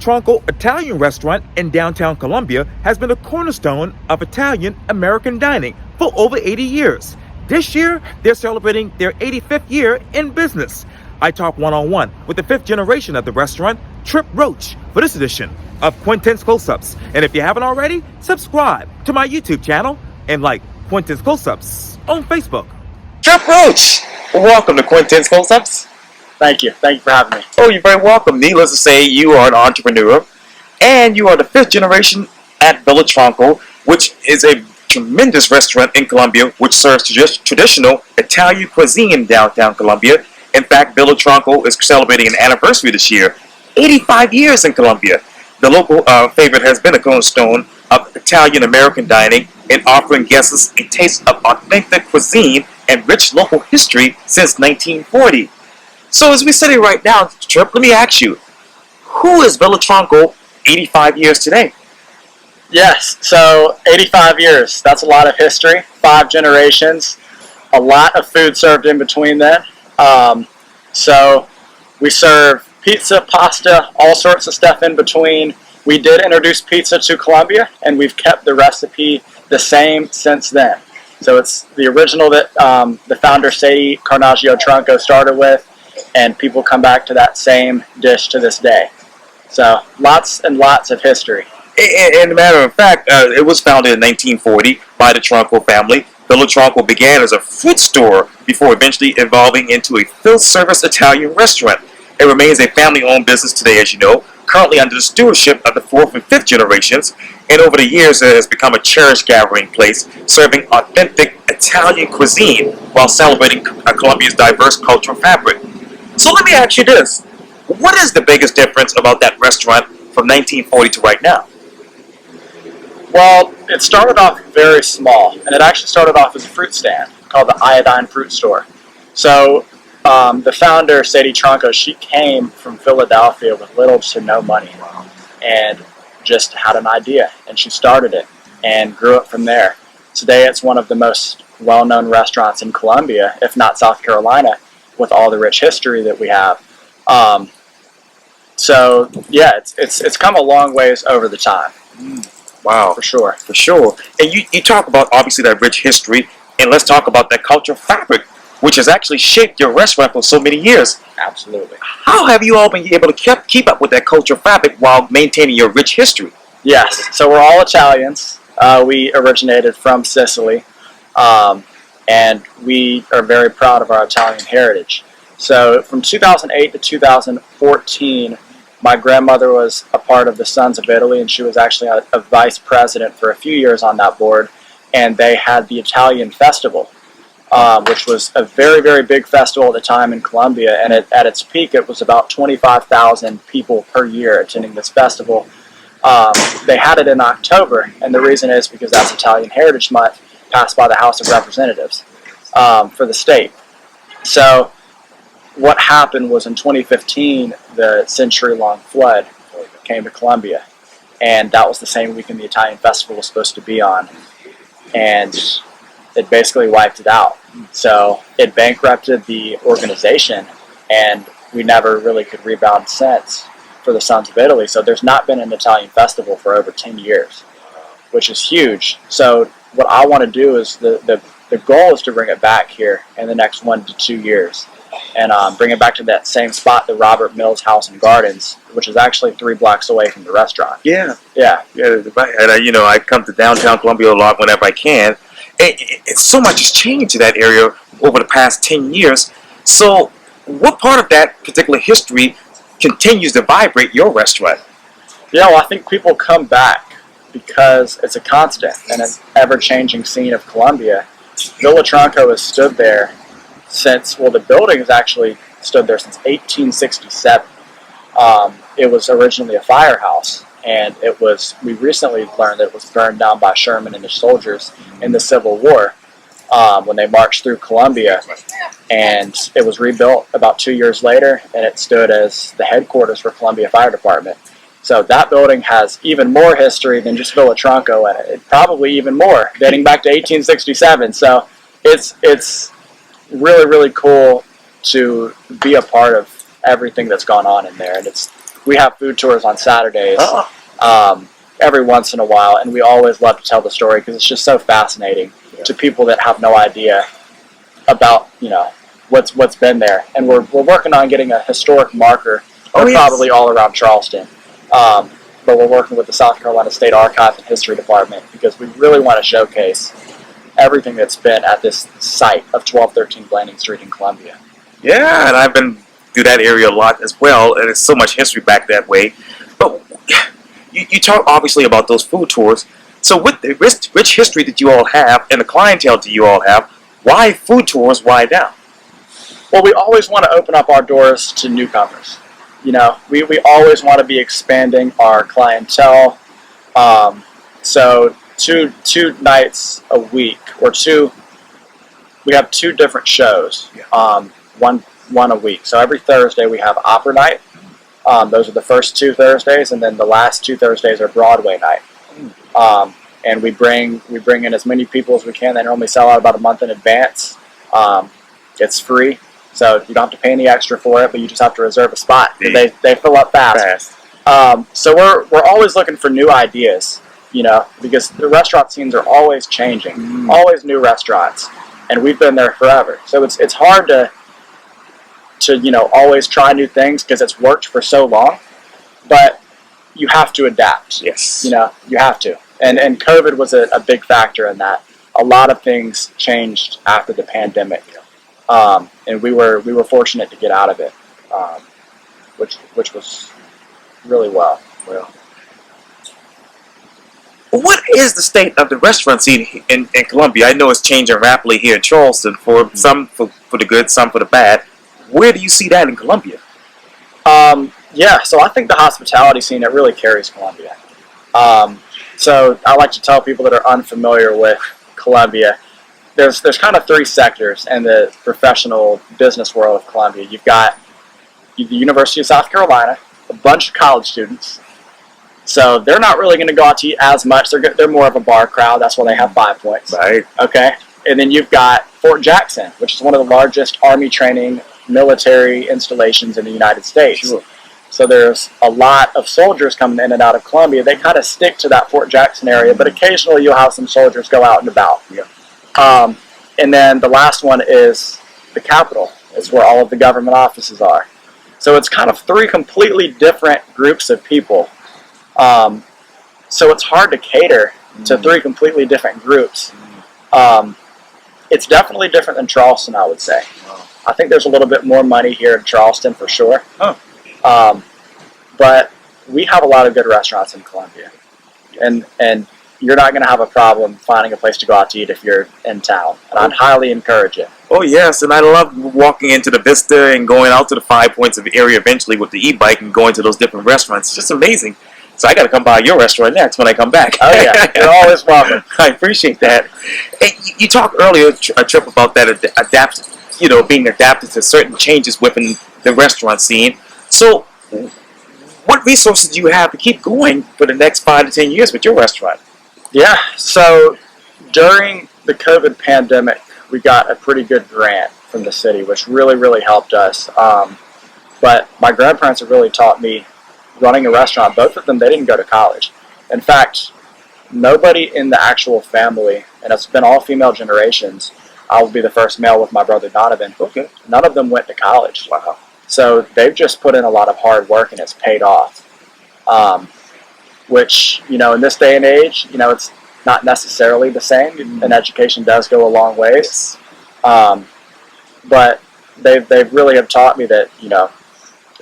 Tronco Italian restaurant in downtown Columbia has been a cornerstone of Italian American dining for over 80 years. This year, they're celebrating their 85th year in business. I talk one-on-one with the fifth generation of the restaurant, Tripp Roche, for this edition of Quintin's Close-Ups. And if you haven't already, subscribe to my YouTube channel and like Quintin's Close-Ups on Facebook. Tripp Roche, welcome to Quintin's Close-Ups. Thank you for having me. Oh, you're very welcome. Needless to say, you are an entrepreneur, and you are the fifth generation at Villa Tronco, which is a tremendous restaurant in Columbia, which serves traditional Italian cuisine in downtown Columbia. In fact, Villa Tronco is celebrating an anniversary this year, 85 years in Columbia. The local favorite has been a cornerstone of Italian American dining and offering guests a taste of authentic cuisine and rich local history since 1940. So as we sit here right now, Tripp, let me ask you, who is Villa Tronco 85 years today? Yes, so 85 years, that's a lot of history, 5 generations, a lot of food served in between then. So we serve pizza, pasta, all sorts of stuff in between. We did introduce pizza to Columbia, and we've kept the recipe the same since then. So it's the original that the founder, Sadie Carnaggio Tronco, started with, and people come back to that same dish to this day. So lots and lots of history. And a matter of fact, it was founded in 1940 by the Tronco family. Villa Tronco began as a fruit store before eventually evolving into a full-service Italian restaurant. It remains a family-owned business today, as you know, currently under the stewardship of the fourth and fifth generations, and over the years it has become a cherished gathering place, serving authentic Italian cuisine while celebrating Columbia's diverse cultural fabric. So let me ask you this. What is the biggest difference about that restaurant from 1940 to right now? Well, it started off very small, and it actually started off as a fruit stand called the Iodine Fruit Store. So the founder, Sadie Tronco, she came from Philadelphia with little to no money and just had an idea, and she started it and grew it from there. Today it's one of the most well-known restaurants in Columbia, if not South Carolina, with all the rich history that we have. So yeah, it's come a long ways over the time. Wow, for sure. For sure. And you talk about obviously that rich history, and let's talk about that cultural fabric, which has actually shaped your restaurant for so many years. Absolutely. How have you all been able to keep up with that cultural fabric while maintaining your rich history? Yes, so we're all Italians. We originated from Sicily, and we are very proud of our Italian heritage. So from 2008 to 2014, my grandmother was a part of the Sons of Italy, and she was actually a vice president for a few years on that board, and they had the Italian Festival, which was a very, very big festival at the time in Columbia, and at its peak it was about 25,000 people per year attending this festival. They had it in October, and the reason is because that's Italian Heritage Month, passed by the House of Representatives for the state. So what happened was in 2015, the century-long flood came to Columbia, and that was the same weekend the Italian Festival was supposed to be on, and it basically wiped it out. So it bankrupted the organization, and we never really could rebound since for the Sons of Italy. So there's not been an Italian festival for over 10 years, which is huge. So what I want to do is the goal is to bring it back here in the next 1 to 2 years, and bring it back to that same spot, the Robert Mills House and Gardens, which is actually 3 blocks away from the restaurant. Yeah. Yeah. And I come to downtown Columbia a lot whenever I can. So much has changed to that area over the past 10 years. So what part of that particular history continues to vibrate your restaurant? Yeah, well, I think people come back because it's a constant and an ever-changing scene of Columbia. Villa Tronco has stood there since, well, the building has actually stood there since 1867. It was originally a firehouse, and we recently learned that it was burned down by Sherman and his soldiers in the Civil War when they marched through Columbia, and it was rebuilt about 2 years later, and it stood as the headquarters for Columbia Fire Department. So that building has even more history than just Villa Tronco in it, probably even more, dating back to 1867. So it's really, really cool to be a part of everything that's gone on in there, and it's we have food tours on Saturdays. Oh. Every once in a while, and we always love to tell the story because it's just so fascinating to people that have no idea about what's been there. And we're working on getting a historic marker, probably all around Charleston. But we're working with the South Carolina State Archive and History Department because we really want to showcase everything that's been at this site of 1213 Blanding Street in Columbia. Yeah, and I've been through that area a lot as well, and there's so much history back that way. But you talk obviously about those food tours. So with the rich history that you all have and the clientele that you all have, why food tours? Why now? Well, we always want to open up our doors to newcomers. We always want to be expanding our clientele. So two nights a week, we have two different shows. One a week. So every Thursday we have opera night. Those are the first two Thursdays, and then the last two Thursdays are Broadway night. And we bring in as many people as we can. They normally sell out about a month in advance. It's free, so you don't have to pay any extra for it, but you just have to reserve a spot. They fill up fast. So we're always looking for new ideas, because the restaurant scenes are always changing, always new restaurants, and we've been there forever. So it's hard to always try new things because it's worked for so long, but you have to adapt. Yes. You have to. And COVID was a big factor in that. A lot of things changed after the pandemic. And we were fortunate to get out of it, which was really well. What is the state of the restaurant scene in Columbia? I know it's changing rapidly here in Charleston, for some for the good, some for the bad. Where do you see that in Columbia? So I think the hospitality scene, it really carries Columbia. So I like to tell people that are unfamiliar with Columbia, there's kind of three sectors in the professional business world of Columbia. You've got the University of South Carolina, a bunch of college students. So they're not really going to go out to eat as much. They're more of a bar crowd. That's why they have 5 points. Right. Okay. And then you've got Fort Jackson, which is one of the largest Army training military installations in the United States. Sure. So there's a lot of soldiers coming in and out of Columbia. They kind of stick to that Fort Jackson area, but occasionally you'll have some soldiers go out and about. Yeah. And then the last one is the Capitol. It's where all of the government offices are. So it's kind of three completely different groups of people. So it's hard to cater to three completely different groups. It's definitely different than Charleston, I would say. Wow. I think there's a little bit more money here in Charleston for sure. Huh. But we have a lot of good restaurants in Columbia. And you're not going to have a problem finding a place to go out to eat if you're in town. And I'd highly encourage it. Oh, yes, and I love walking into the Vista and going out to the 5 Points of the area eventually with the e-bike and going to those different restaurants. It's just amazing. So I got to come by your restaurant next when I come back. Oh, yeah. You're always welcome. I appreciate that. Hey, you talked earlier, Tripp, about that being adapted to certain changes within the restaurant scene. So what resources do you have to keep going for the next 5 to 10 years with your restaurant? Yeah, so during the COVID pandemic, we got a pretty good grant from the city, which really, really helped us. But my grandparents have really taught me running a restaurant. Both of them, they didn't go to college. In fact, nobody in the actual family, and it's been all female generations, I will be the first male with my brother Donovan. Okay. None of them went to college. Wow. So they've just put in a lot of hard work, and it's paid off. Which, in this day and age, it's not necessarily the same, and education does go a long ways. But they've really have taught me that,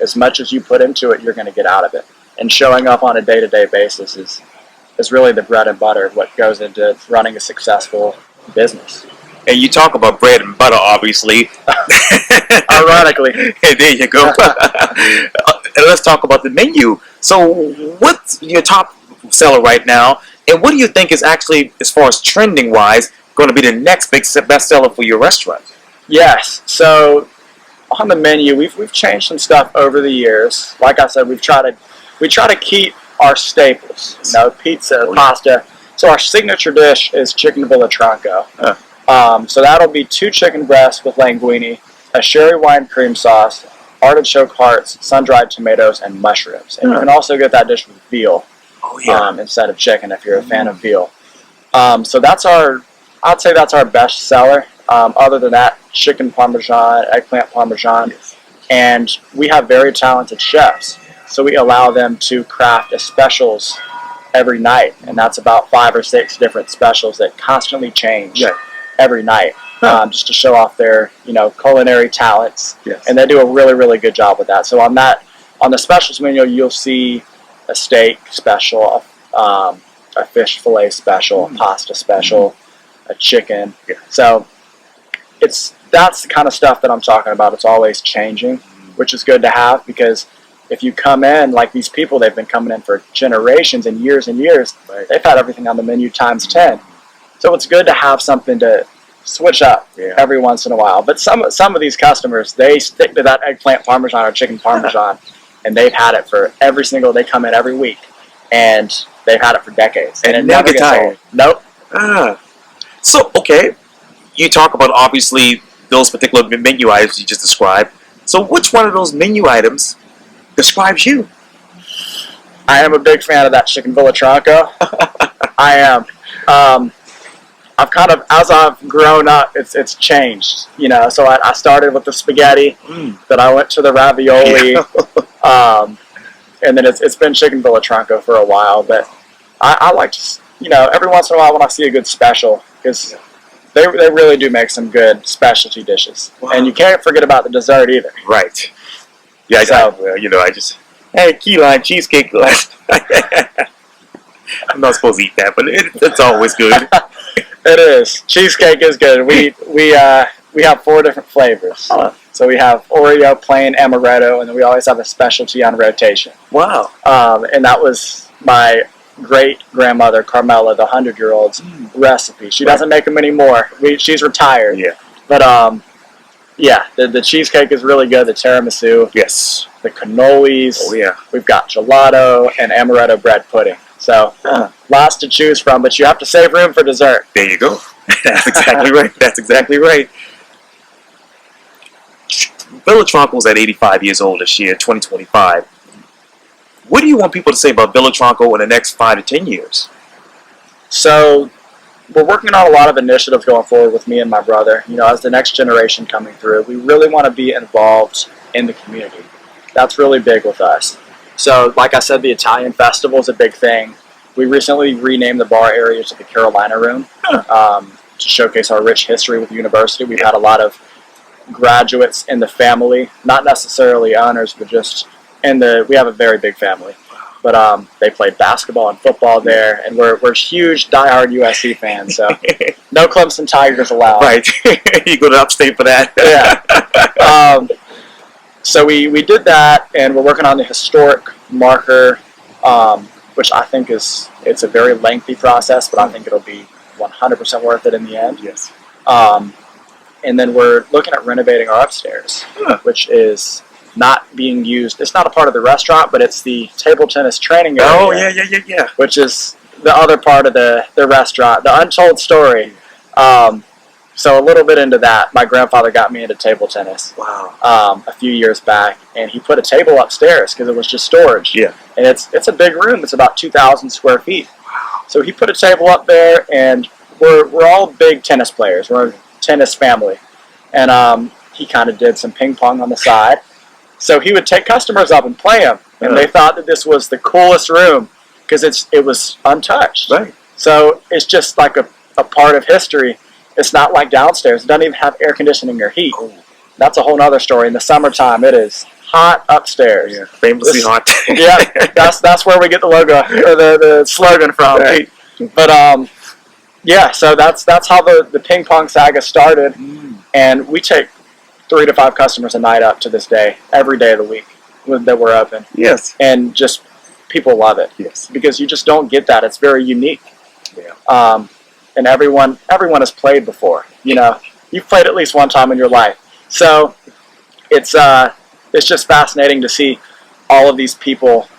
as much as you put into it, you're going to get out of it. And showing up on a day-to-day basis is really the bread and butter of what goes into running a successful business. And you talk about bread and butter, obviously. Ironically. Hey, there you go. And let's talk about the menu. So what's your top seller right now? And what do you think is actually, as far as trending-wise, going to be the next big bestseller for your restaurant? Yes. So on the menu, we've changed some stuff over the years. Like I said, we try to keep our staples. Pizza, pasta. So our signature dish is chicken Tronco. Huh. So that'll be 2 chicken breasts with linguine, a sherry wine cream sauce, artichoke hearts, sun-dried tomatoes, and mushrooms. And you can also get that dish with veal instead of chicken if you're a fan of veal. So I'd say that's our best seller. Other than that, chicken parmesan, eggplant parmesan, and we have very talented chefs. So we allow them to craft specials every night, and that's about 5 or 6 different specials that constantly change every night, just to show off their culinary talents. And they do a really, really good job with that. So on the specials menu, you'll see a steak special, a fish fillet special, a pasta special, a chicken. So that's the kind of stuff that I'm talking about. It's always changing, which is good to have, because if you come in, like these people, they've been coming in for generations and years, they've had everything on the menu times 10. So it's good to have something to switch up every once in a while. But some of these customers, they stick to that eggplant parmesan or chicken parmesan, and they've had it for they come in every week, and they've had it for decades. And it never gets old. Nope. So, okay, you talk about, obviously, those particular menu items you just described. So which one of those menu items describes you? I am a big fan of that chicken Villa Tronco. I am. I've kind of, as I've grown up, it's changed. So I started with the spaghetti, then I went to the ravioli, and then it's been chicken Villa Tronco for a while. But I like to, every once in a while when I see a good special, because they really do make some good specialty dishes. Wow. And you can't forget about the dessert either. Right. Yeah, hey, key lime cheesecake last night. I'm not supposed to eat that, but it's always good. It is. Cheesecake is good. We have 4 different flavors. So we have Oreo, plain, amaretto, and then we always have a specialty on rotation. Wow. And that was my great-grandmother, Carmela, the 100-year-old's recipe. She doesn't make them anymore. She's retired. Yeah. But, the cheesecake is really good. The tiramisu. Yes. The cannolis. Oh, yeah. We've got gelato and amaretto bread pudding. So, lots to choose from, but you have to save room for dessert. There you go. That's exactly right. That's exactly right. Villa Tronco's at 85 years old this year, 2025. What do you want people to say about Villa Tronco in the next 5 to 10 years? So, we're working on a lot of initiatives going forward with me and my brother. As the next generation coming through, we really want to be involved in the community. That's really big with us. So, like I said, the Italian Festival is a big thing. We recently renamed the bar area to the Carolina Room to showcase our rich history with the university. We've had a lot of graduates in the family, not necessarily honors, but just we have a very big family. But they played basketball and football there, and we're huge, diehard USC fans. So no Clemson Tigers allowed. Right, you go to upstate for that. Yeah. So we did that, and we're working on the historic marker, which I think it's a very lengthy process, but I think it'll be 100% worth it in the end. Yes. And then we're looking at renovating our upstairs, which is not being used. It's not a part of the restaurant, but it's the table tennis training area. Oh, yeah. Which is the other part of the restaurant, the untold story. So a little bit into that. My grandfather got me into table tennis. Wow. A few years back, and he put a table upstairs because it was just storage. Yeah. And it's a big room. It's about 2,000 square feet. Wow. So he put a table up there, and we're all big tennis players. We're a tennis family, and he kind of did some ping pong on the side. So he would take customers up and play them, and they thought that this was the coolest room because it was untouched. Right. So it's just like a part of history. It's not like downstairs. It doesn't even have air conditioning or heat. Oh. That's a whole other story. In the summertime, it is hot upstairs. Yeah, famously hot. Yeah, that's where we get the logo or the slogan from. Right. But yeah, so that's how the ping pong saga started, and we take 3 to 5 customers a night up to this day, every day of the week that we're open. Yes. And just people love it. Yes. Because you just don't get that. It's very unique. Yeah. And everyone has played before. You've played at least one time in your life. So it's just fascinating to see all of these people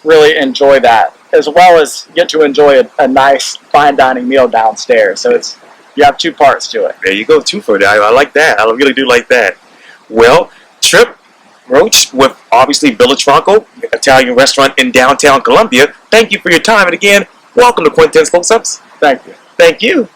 really enjoy that, as well as get to enjoy a nice fine dining meal downstairs. So you have 2 parts to it. There you go, 2 for that. I like that. I really do like that. Well, Tripp, Roche with obviously Villa Tronco, Italian restaurant in downtown Columbia. Thank you for your time, and again, welcome to Quintin's Close-Ups. Thank you. Thank you.